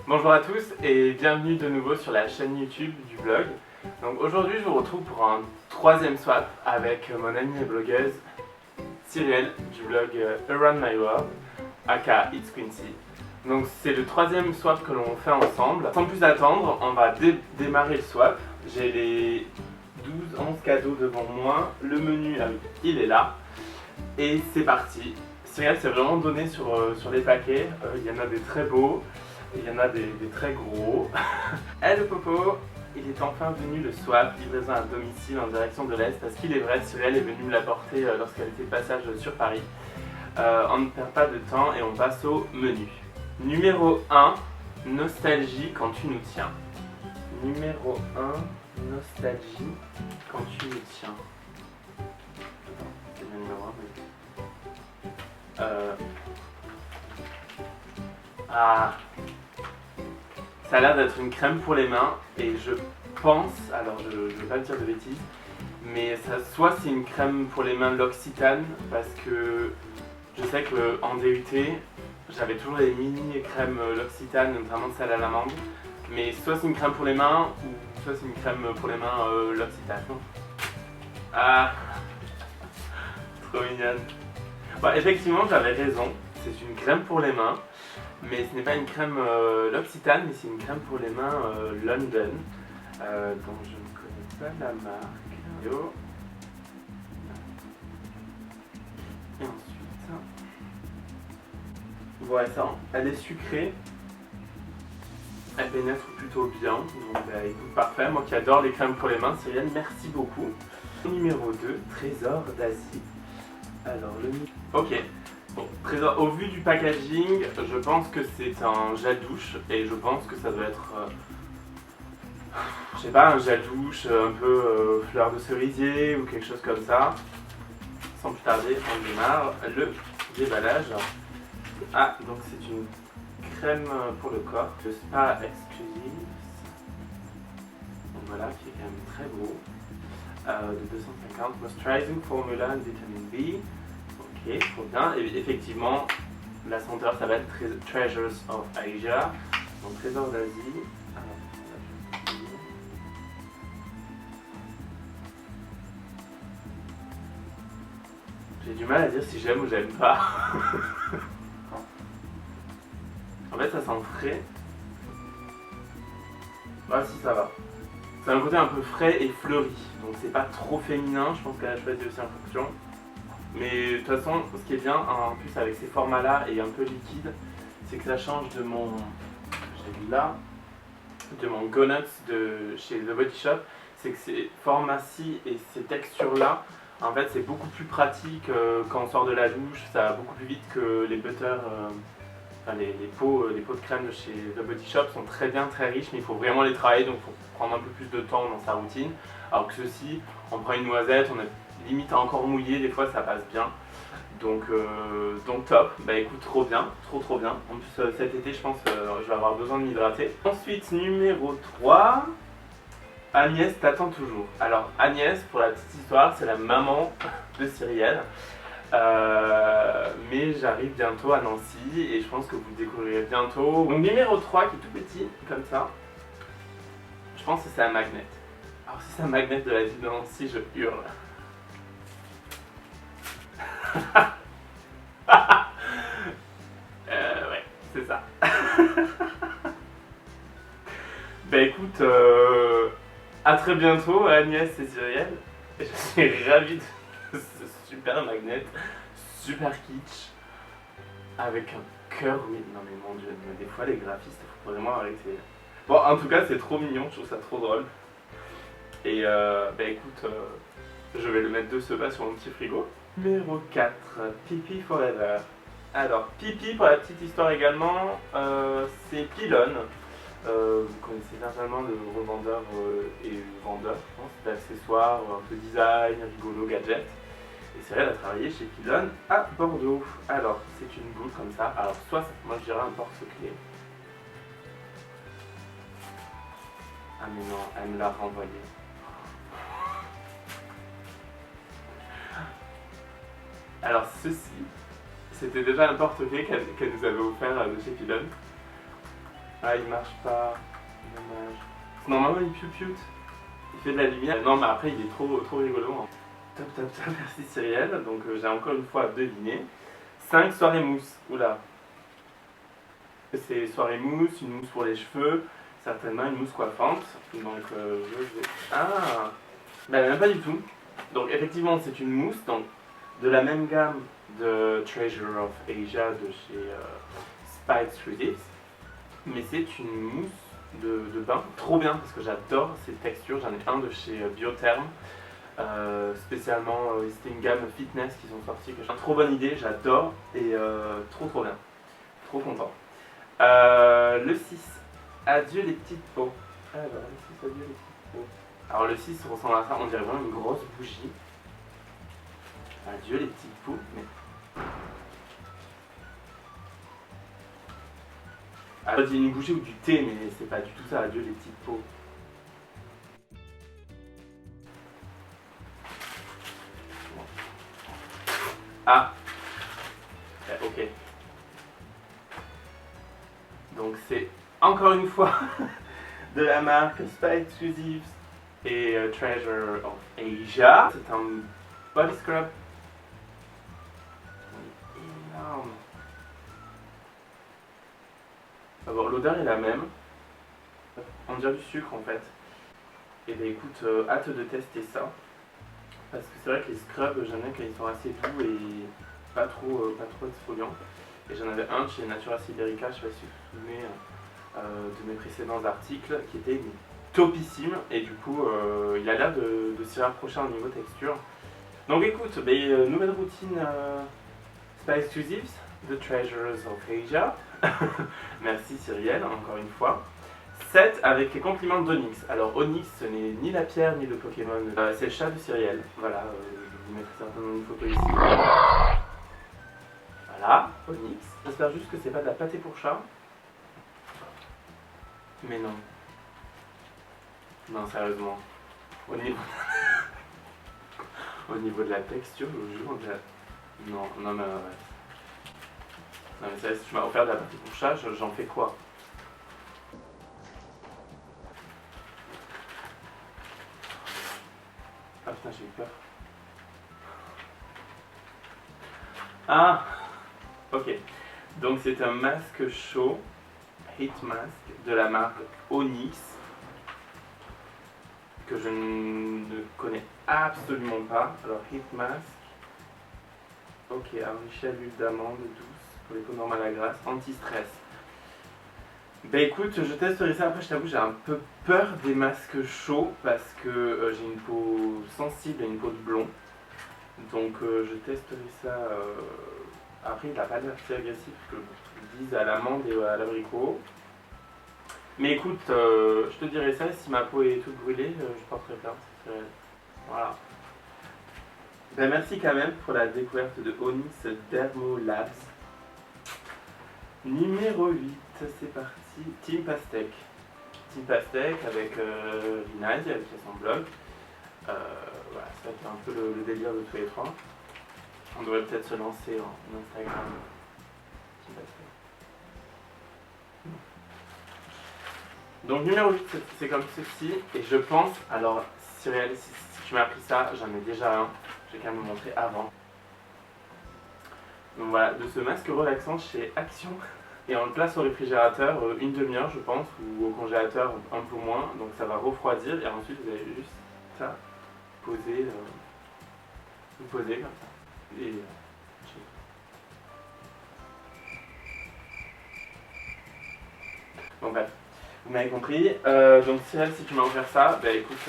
Bonjour à tous et bienvenue de nouveau sur la chaîne YouTube du blog. Donc aujourd'hui je vous retrouve pour un troisième swap avec mon amie et blogueuse Cyrielle du blog Around My World, aka It's Quincy. Donc c'est le troisième swap que l'on fait ensemble. Sans plus attendre, on va démarrer le swap. J'ai les 12-11 cadeaux devant moi, le menu il est là et c'est parti. Cyrielle s'est vraiment donné sur les paquets, il y en a des très beaux. Il y en a des très gros. Hello Popo, il est enfin venu le swap, livraison à domicile en direction de l'Est, parce qu'il est vrai, Cyrielle est venue me l'apporter lorsqu'elle était de passage sur Paris. On ne perd pas de temps et on passe au menu. Numéro 1, nostalgie quand tu nous tiens. Numéro 1, nostalgie quand tu nous tiens. Attends, c'est le numéro 1, mais... Ah, ça a l'air d'être une crème pour les mains et je pense, alors je ne vais pas dire de bêtises, mais ça, soit c'est une crème pour les mains L'Occitane parce que je sais qu'en DUT j'avais toujours les mini crèmes L'Occitane, notamment celle à l'amande, mais soit c'est une crème pour les mains ou soit c'est une crème pour les mains L'Occitane. Ah, trop mignonne. Bon, effectivement j'avais raison, c'est une crème pour les mains. Mais ce n'est pas une crème L'Occitane, mais c'est une crème pour les mains London, dont je ne connais pas la marque. Yo. Et ensuite, voilà ça, elle est sucrée, elle pénètre plutôt bien, donc elle goûte parfait. Moi qui adore les crèmes pour les mains, Cyrielle, merci beaucoup. Numéro 2, Trésor d'Asie. Alors le... Ok. Bon, trésor, au vu du packaging, je pense que c'est un gel douche et je pense que ça doit être, je sais pas, un gel douche un peu fleur de cerisier ou quelque chose comme ça. Sans plus tarder, on démarre le déballage. Ah, donc c'est une crème pour le corps de Spa Exclusive. Donc voilà, qui est quand même très beau. De 250, Moisturizing Formula and Vitamin B. Ok, trop bien. Et effectivement, la senteur s'appelle Treasures of Asia, donc Trésor d'Asie. J'ai du mal à dire si j'aime ou j'aime pas. En fait, ça sent frais. Ah si, ça va. C'est un côté un peu frais et fleuri, donc c'est pas trop féminin. Je pense qu'elle a choisi aussi en fonction. Mais de toute façon, ce qui est bien en plus avec ces formats là et un peu liquide, c'est que ça change de mon, j'ai là, de mon Go Nuts de chez The Body Shop, c'est que ces formats-ci et ces textures-là, en fait c'est beaucoup plus pratique quand on sort de la douche, ça va beaucoup plus vite que les butters, enfin les pots de crème de chez The Body Shop sont très bien, très riches, mais il faut vraiment les travailler, donc il faut prendre un peu plus de temps dans sa routine. Alors que ceux-ci, on prend une noisette, on est limite encore mouillé, des fois ça passe bien. Donc top, bah écoute, trop bien, trop bien. En plus cet été je pense je vais avoir besoin de m'hydrater. Ensuite numéro 3, Agnès t'attend toujours. Alors Agnès, pour la petite histoire, c'est la maman de Cyrielle. Mais j'arrive bientôt à Nancy et je pense que vous le découvrirez bientôt. Donc numéro 3 qui est tout petit, comme ça. Je pense que c'est un magnet. Alors si c'est un magnet de la ville de Nancy, je hurle. Ouais, c'est ça. Bah écoute, à très bientôt Agnès et Cyrielle. Je suis ravi de ce super magnet, super kitsch, avec un cœur. Oui, non mais mon dieu, mais des fois les graphistes, il faut vraiment arrêter. Bon, en tout cas, c'est trop mignon, je trouve ça trop drôle. Et bah écoute, je vais le mettre de ce pas sur mon petit frigo. Numéro 4, Pipi Forever. Alors, Pipi, pour la petite histoire également, c'est Pilon. Vous connaissez certainement le revendeur et vendeur, je pense, d'accessoires, un peu design, rigolo, gadget. Et Cyrielle a travaillé chez Pilon à Bordeaux. Alors, c'est une boule comme ça. Alors, soit, moi je dirais un porte-clés. Ah mais non, elle me l'a renvoyé. Alors ceci, c'était déjà un porte-clés qu'elle nous avait offert de chez Pilon. Ah, il marche pas. Dommage. Normalement, il piou-pioute. Il fait de la lumière. Non, mais après, il est trop rigolo. Hein. Top, top, top. Merci Cyrielle. Donc, j'ai encore une fois deviné. 5 soirées mousse. Oula. C'est soirée mousse, une mousse pour les cheveux, certainement une mousse coiffante. Donc, je vais. Ah, ben, même pas du tout. Donc, effectivement, c'est une mousse. Donc, de la même gamme de Treasure of Asia de chez Spice Exclusives. Mais c'est une mousse de bain, trop bien parce que j'adore ces textures. J'en ai un de chez Biotherm, spécialement c'était une gamme fitness qui sont sortis. Que j'ai une trop bonne idée, j'adore et trop bien, trop content. Le 6, adieu les petites peaux. Alors, le 6, adieu les petites peaux. Alors le 6 ressemble à ça, on dirait vraiment une grosse bougie. Adieu les petites peaux, mais... Alors, il y a une bougie ou du thé, mais c'est pas du tout ça, adieu les petites peaux. Ah, ok. Donc c'est encore une fois de la marque Spice Exclusives et Treasure of Asia. C'est un body scrub énorme. D'abord l'odeur est la même. On dirait du sucre en fait. Et bien écoute, hâte de tester ça. Parce que c'est vrai que les scrubs, j'aime bien quand ils sont assez doux et pas trop exfoliants. Et j'en avais un chez Natura Siberica, je sais pas si vous vous souvenez de mes précédents articles, qui était topissime. Et du coup, il a l'air de s'y rapprocher au niveau texture. Donc écoute, nouvelle routine Spice Exclusives, The Treasures of Asia. Merci Cyrielle, encore une fois. 7 avec les compliments d'Onyx. Alors Onyx, ce n'est ni la pierre ni le Pokémon, c'est le chat de Cyrielle. Voilà, je vous mettrai certainement une photo ici. Voilà, Onyx. J'espère juste que c'est pas de la pâté pour chat. Mais non. Non, sérieusement. Au niveau, au niveau de la texture, je vous jure, non, non, mais ouais. Non, mais sérieux, si tu m'as offert de la pâté pour chat, j'en fais quoi? Ah putain, j'ai eu peur. Ah, ok. Donc c'est un masque chaud, Heat Mask, de la marque Onyx, que je ne connais absolument pas. Alors Heat Mask, ok, enrichi à l'huile d'amande douce, pour les peaux normales à grasse, anti-stress. Bah écoute, je testerai ça. Après, je t'avoue, j'ai un peu peur des masques chauds parce que j'ai une peau sensible et une peau de blond. Donc je testerai ça. Après, il n'a pas l'air si agressif que je dise à l'amande et à l'abricot. Mais écoute, je te dirai ça. Si ma peau est toute brûlée, je porterai plainte. Voilà. Ben, merci quand même pour la découverte de Onyx Dermo Labs. Numéro 8, c'est parti. Team Pastèque. Team Pastèque avec Rina qui a son blog. Voilà, ça fait un peu le délire de tous les trois. On devrait peut-être se lancer en Instagram. Team Pastèque. Donc numéro 8, c'est comme ceci. Et je pense, alors Cyrielle, si tu m'as appris ça, j'en ai déjà un. Je vais quand même le montrer avant. Donc voilà, de ce masque relaxant chez Action. Et on le place au réfrigérateur une demi-heure je pense, ou au congélateur un peu moins, donc ça va refroidir et ensuite vous allez juste ça poser, vous posez comme ça. Et, bon bref, vous m'avez compris. Donc Cyrielle, si tu m'as offert ça, bah écoute,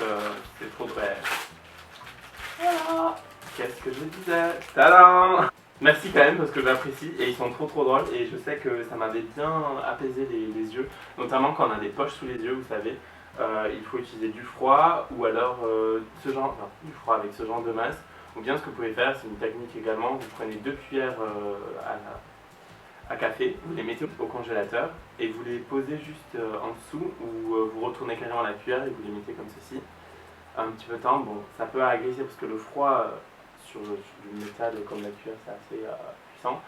c'est trop bref. Voilà. Qu'est-ce que je disais? Tadam! Merci quand même parce que j'apprécie et ils sont trop drôles et je sais que ça m'avait bien apaisé les yeux, notamment quand on a des poches sous les yeux, vous savez, il faut utiliser du froid ou alors ce genre, non, du froid avec ce genre de masque, ou bien ce que vous pouvez faire, c'est une technique également, vous prenez 2 cuillères à café, vous les mettez au congélateur et vous les posez juste en dessous ou vous retournez carrément la cuillère et vous les mettez comme ceci, un petit peu de temps, bon ça peut agresser parce que le froid... Sur du métal comme la cuillère, c'est assez puissant.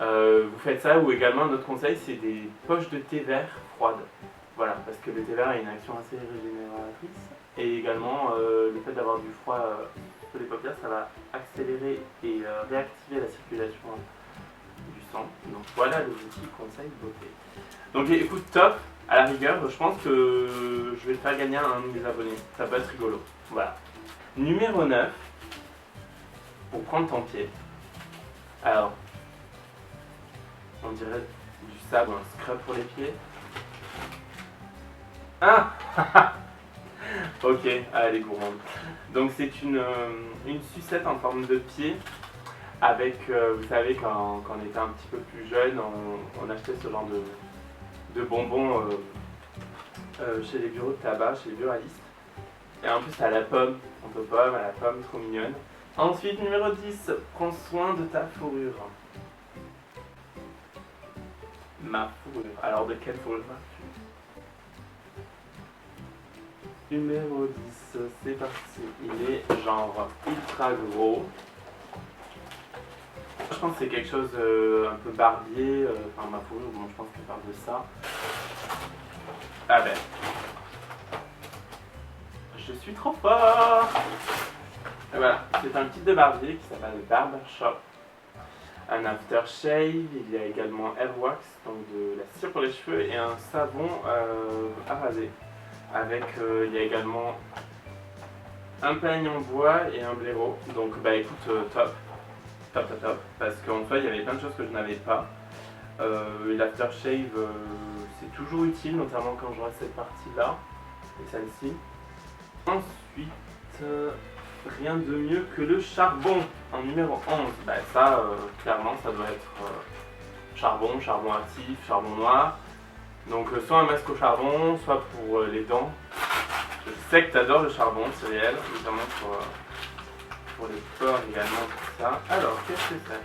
Vous faites ça, ou également un autre conseil, c'est des poches de thé vert froides. Voilà, parce que le thé vert a une action assez régénératrice. Et également, le fait d'avoir du froid sur les paupières, ça va accélérer et réactiver la circulation du sang. Donc voilà le petit conseil beauté. Donc écoute, top. À la rigueur, je pense que je vais te faire gagner un de mes abonnés. Ça peut être rigolo. Voilà. Numéro 9. Pour prendre ton pied. Alors, on dirait du sable, un scrub pour les pieds. Ah ok, elle est gourmande. Donc c'est une sucette en forme de pied avec, vous savez, quand on était un petit peu plus jeune, on achetait ce genre de bonbons chez les bureaux de tabac, chez les buralistes. Et en plus, à la pomme, à la pomme, trop mignonne. Ensuite, numéro 10, prends soin de ta fourrure. Ma fourrure. Alors, de quelle fourrure vas-tu? Numéro 10, c'est parti. Il est genre ultra gros. Je pense que c'est quelque chose un peu barbier. Enfin, ma fourrure, bon, je pense qu'elle parle de ça. Ah ben. Je suis trop fort! Et voilà, c'est un kit de barbier qui s'appelle Barbershop. Un aftershave, il y a également Airwax, donc de la cire pour les cheveux, et un savon à raser. Avec, il y a également un peigne en bois et un blaireau. Donc bah écoute, top, parce qu'en fait il y avait plein de choses que je n'avais pas. L'aftershave, c'est toujours utile, notamment quand j'aurai cette partie-là, et celle-ci. Ensuite, rien de mieux que le charbon en numéro 11. Bah ça, clairement, ça doit être charbon actif, charbon noir. Donc soit un masque au charbon, soit pour les dents. Je sais que tu adores le charbon, Cyrielle, notamment pour les pores également, tout ça. Alors, qu'est-ce que c'est?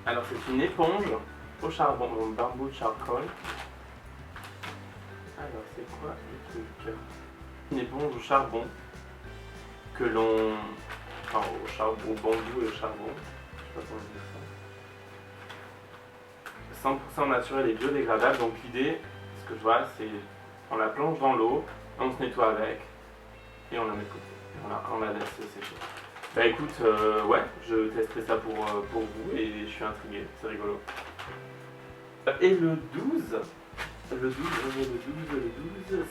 Alors, c'est une éponge au charbon, donc bamboo charcoal. Alors, c'est quoi le truc? Une éponge au charbon que l'on... Enfin, au bambou et au charbon. Je sais pas comment dire ça. 100% naturel et biodégradable. Donc l'idée, ce que je vois, c'est on la plonge dans l'eau, on se nettoie avec et on la met de côté. On la laisse sécher. Bah écoute, ouais, je testerai ça pour vous et je suis intrigué, c'est rigolo. Et le 12,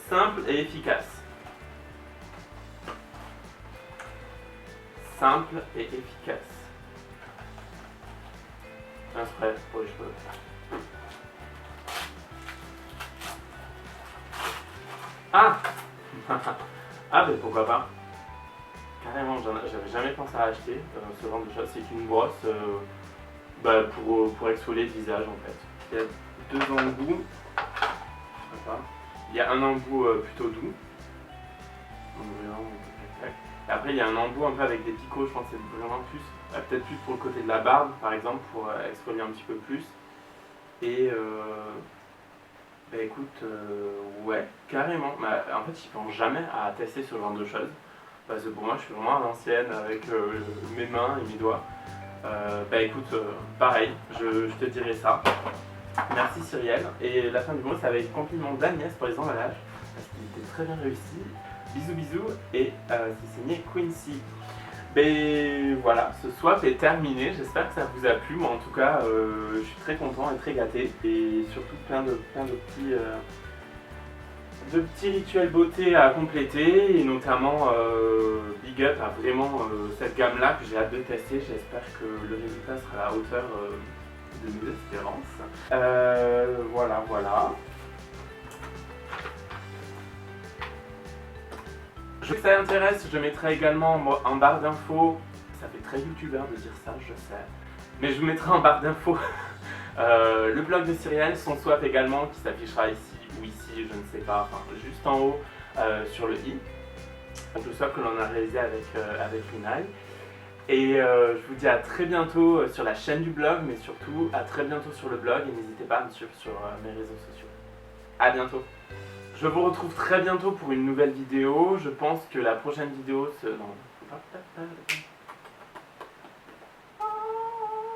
simple et efficace. Simple et efficace. Un spray pour les cheveux. Ah ah ben pourquoi pas. Carrément, j'avais jamais pensé à acheter ce genre de choses. C'est une brosse bah, pour exfolier le visage en fait. Il y a deux embouts. Il y a un embout plutôt doux. Et après il y a un embout un peu avec des picots, je pense que c'est vraiment plus, peut-être plus pour le côté de la barbe par exemple, pour exfolier un petit peu plus. Et bah écoute, ouais, carrément. Bah, en fait, je ne pense jamais à tester ce genre de choses. Parce que pour moi, je suis vraiment à l'ancienne avec mes mains et mes doigts. Bah écoute, pareil, je te dirai ça. Merci Cyrielle. Et la fin du mot, c'est avec compliment d'Agnès pour les emballages. Parce qu'il était très bien réussi. Bisous bisous. Et c'est signé Quincy. Ben voilà, ce swap est terminé, j'espère que ça vous a plu. Moi en tout cas, je suis très content et très gâté. Et surtout plein de petits rituels beauté à compléter. Et notamment big up à vraiment cette gamme là que j'ai hâte de tester. J'espère que le résultat sera à la hauteur de mes espérances. Voilà. Si ça t'intéresse, je mettrai également en barre d'infos, ça fait très youtubeur de dire ça, je sais, mais je vous mettrai en barre d'infos le blog de Cyrielle, son swap également qui s'affichera ici ou ici, je ne sais pas, enfin juste en haut sur le i. Donc le swap que l'on a réalisé avec Lunaï. Et je vous dis à très bientôt sur la chaîne du blog, mais surtout à très bientôt sur le blog et n'hésitez pas à me suivre sur mes réseaux sociaux. A bientôt. Je vous retrouve très bientôt pour une nouvelle vidéo. Je pense que la prochaine vidéo se... Non, faut pas...